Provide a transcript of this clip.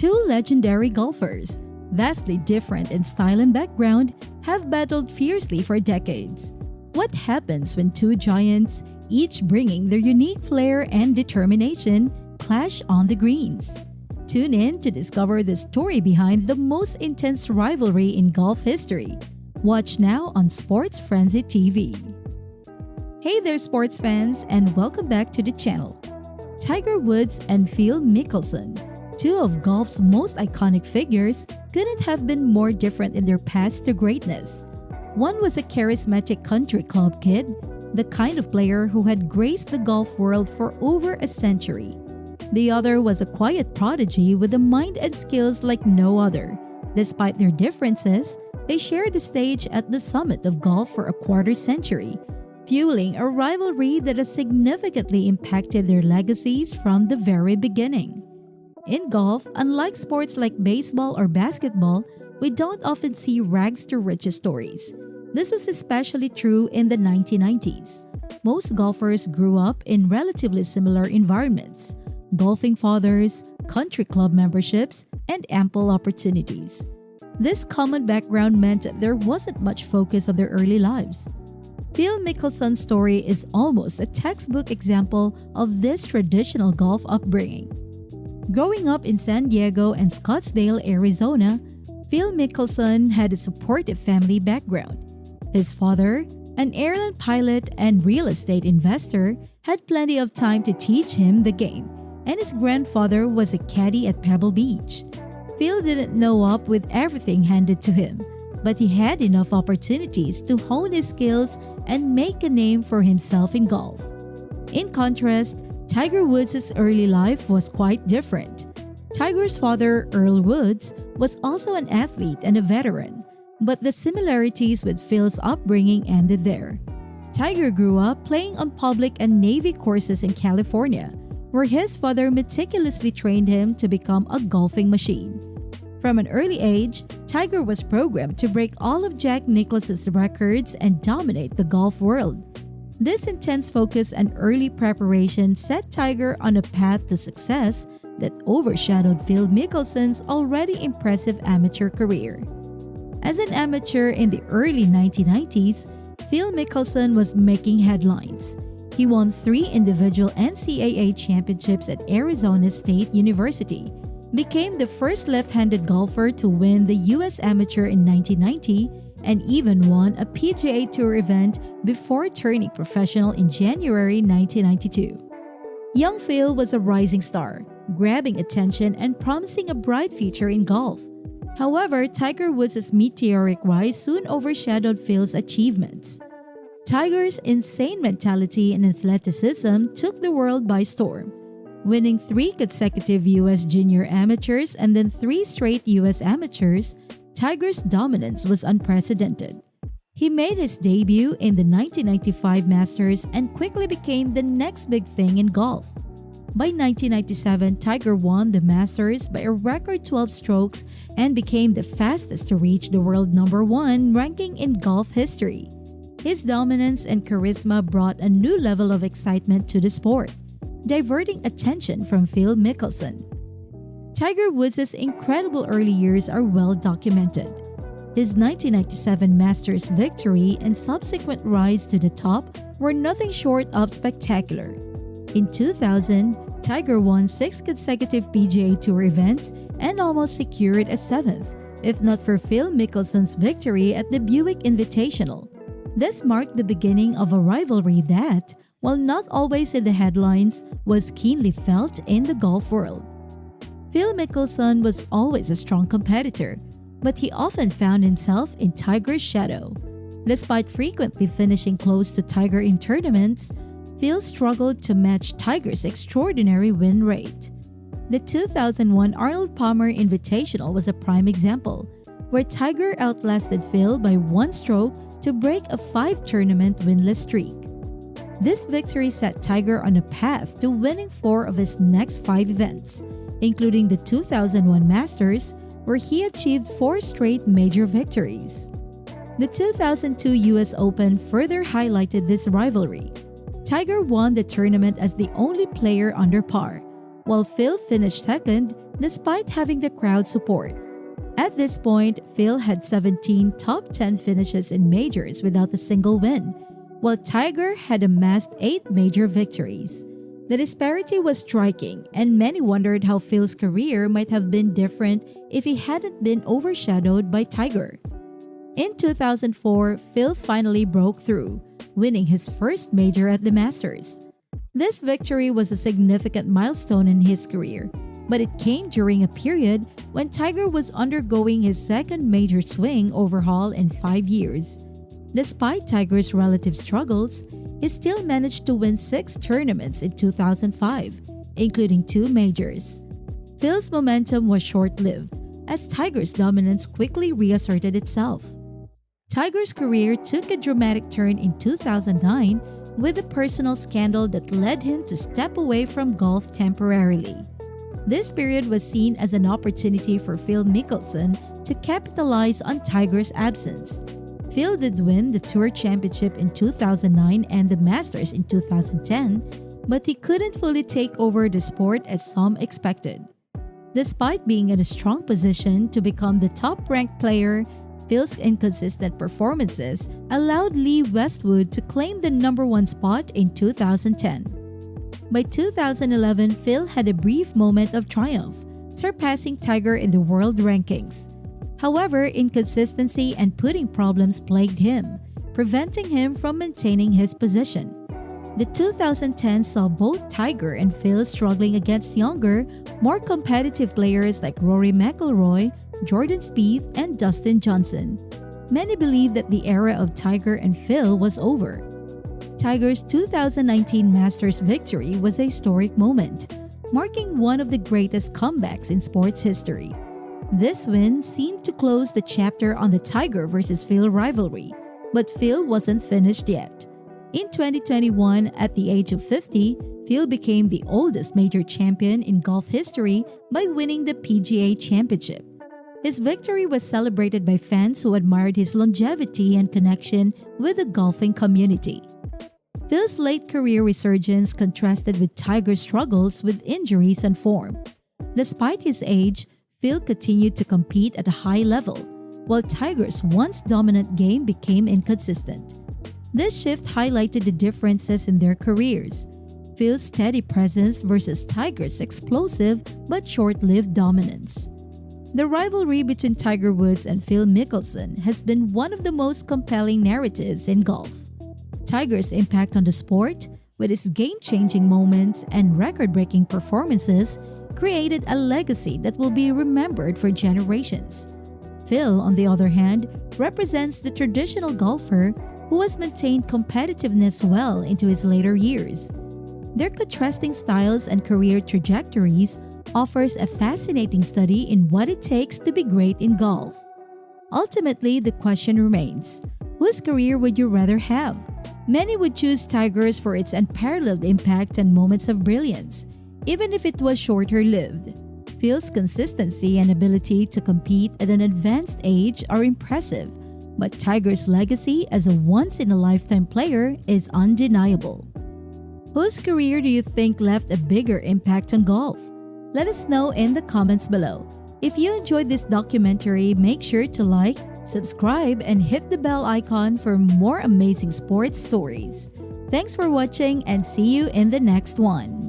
Two legendary golfers, vastly different in style and background, have battled fiercely for decades. What happens when two giants, each bringing their unique flair and determination, clash on the greens? Tune in to discover the story behind the most intense rivalry in golf history. Watch now on Sports Frenzy TV. Hey there, sports fans, and welcome back to the channel. Tiger Woods and Phil Mickelson, two of golf's most iconic figures, couldn't have been more different in their paths to greatness. One was a charismatic country club kid, the kind of player who had graced the golf world for over a century. The other was a quiet prodigy with a mind and skills like no other. Despite their differences, they shared the stage at the summit of golf for a quarter century, fueling a rivalry that has significantly impacted their legacies from the very beginning. In golf, unlike sports like baseball or basketball, we don't often see rags to riches stories. This was especially true in the 1990s. Most golfers grew up in relatively similar environments: golfing fathers, country club memberships, and ample opportunities. This common background meant there wasn't much focus on their early lives. Phil Mickelson's story is almost a textbook example of this traditional golf upbringing. Growing up in San Diego and Scottsdale, Arizona, Phil Mickelson had a supportive family background. His father, an airline pilot and real estate investor, had plenty of time to teach him the game, and his grandfather was a caddy at Pebble Beach. Phil didn't know up with everything handed to him, but he had enough opportunities to hone his skills and make a name for himself in golf. In contrast, Tiger Woods' early life was quite different. Tiger's father, Earl Woods, was also an athlete and a veteran, but the similarities with Phil's upbringing ended there. Tiger grew up playing on public and Navy courses in California, where his father meticulously trained him to become a golfing machine. From an early age, Tiger was programmed to break all of Jack Nicklaus's records and dominate the golf world. This intense focus and early preparation set Tiger on a path to success that overshadowed Phil Mickelson's already impressive amateur career. As an amateur in the early 1990s, Phil Mickelson was making headlines. He won 3 individual NCAA championships at Arizona State University, became the first left-handed golfer to win the U.S. Amateur in 1990, and even won a PGA Tour event before turning professional in January 1992. Young Phil was a rising star, grabbing attention and promising a bright future in golf. However, Tiger Woods' meteoric rise soon overshadowed Phil's achievements. Tiger's insane mentality and athleticism took the world by storm. Winning 3 consecutive U.S. Junior Amateurs and then 3 straight U.S. Amateurs, Tiger's dominance was unprecedented. He made his debut in the 1995 Masters and quickly became the next big thing in golf. By 1997, Tiger won the Masters by a record 12 strokes and became the fastest to reach the world #1 ranking in golf history. His dominance and charisma brought a new level of excitement to the sport, diverting attention from Phil Mickelson. Tiger Woods' incredible early years are well documented. His 1997 Masters victory and subsequent rise to the top were nothing short of spectacular. In 2000, Tiger won 6 consecutive PGA Tour events and almost secured a 7th, if not for Phil Mickelson's victory at the Buick Invitational. This marked the beginning of a rivalry that, while not always in the headlines, was keenly felt in the golf world. Phil Mickelson was always a strong competitor, but he often found himself in Tiger's shadow. Despite frequently finishing close to Tiger in tournaments, Phil struggled to match Tiger's extraordinary win rate. The 2001 Arnold Palmer Invitational was a prime example, where Tiger outlasted Phil by 1 stroke to break a 5-tournament winless streak. This victory set Tiger on a path to winning 4 of his next 5 events, including the 2001 Masters, where he achieved 4 straight major victories. The 2002 US Open further highlighted this rivalry. Tiger won the tournament as the only player under par, while Phil finished second despite having the crowd support. At this point, Phil had 17 top 10 finishes in majors without a single win, while Tiger had amassed 8 major victories. The disparity was striking, and many wondered how Phil's career might have been different if he hadn't been overshadowed by Tiger. In 2004, Phil finally broke through, winning his first major at the Masters. This victory was a significant milestone in his career, but it came during a period when Tiger was undergoing his second major swing overhaul in 5 years. Despite Tiger's relative struggles, he still managed to win 6 tournaments in 2005, including 2 majors. Phil's momentum was short-lived, as Tiger's dominance quickly reasserted itself. Tiger's career took a dramatic turn in 2009 with a personal scandal that led him to step away from golf temporarily. This period was seen as an opportunity for Phil Mickelson to capitalize on Tiger's absence. Phil did win the Tour Championship in 2009 and the Masters in 2010, but he couldn't fully take over the sport as some expected. Despite being in a strong position to become the top-ranked player, Phil's inconsistent performances allowed Lee Westwood to claim the number 1 spot in 2010. By 2011, Phil had a brief moment of triumph, surpassing Tiger in the world rankings. However, inconsistency and putting problems plagued him, preventing him from maintaining his position. The 2010 saw both Tiger and Phil struggling against younger, more competitive players like Rory McIlroy, Jordan Spieth, and Dustin Johnson. Many believe that the era of Tiger and Phil was over. Tiger's 2019 Masters victory was a historic moment, marking one of the greatest comebacks in sports history. This win seemed to close the chapter on the Tiger vs. Phil rivalry, but Phil wasn't finished yet. In 2021, at the age of 50, Phil became the oldest major champion in golf history by winning the PGA Championship. His victory was celebrated by fans who admired his longevity and connection with the golfing community. Phil's late career resurgence contrasted with Tiger's struggles with injuries and form. Despite his age, Phil continued to compete at a high level, while Tiger's once dominant game became inconsistent. This shift highlighted the differences in their careers: Phil's steady presence versus Tiger's explosive but short-lived dominance. The rivalry between Tiger Woods and Phil Mickelson has been one of the most compelling narratives in golf. Tiger's impact on the sport, with his game-changing moments and record-breaking performances, created a legacy that will be remembered for generations. Phil, on the other hand, represents the traditional golfer who has maintained competitiveness well into his later years. Their contrasting styles and career trajectories offers a fascinating study in what it takes to be great in golf. Ultimately, the question remains, whose career would you rather have? Many would choose Tiger's for its unparalleled impact and moments of brilliance, even if it was shorter-lived. Phil's consistency and ability to compete at an advanced age are impressive, but Tiger's legacy as a once-in-a-lifetime player is undeniable. Whose career do you think left a bigger impact on golf? Let us know in the comments below. If you enjoyed this documentary, make sure to like, subscribe, and hit the bell icon for more amazing sports stories. Thanks for watching and see you in the next one.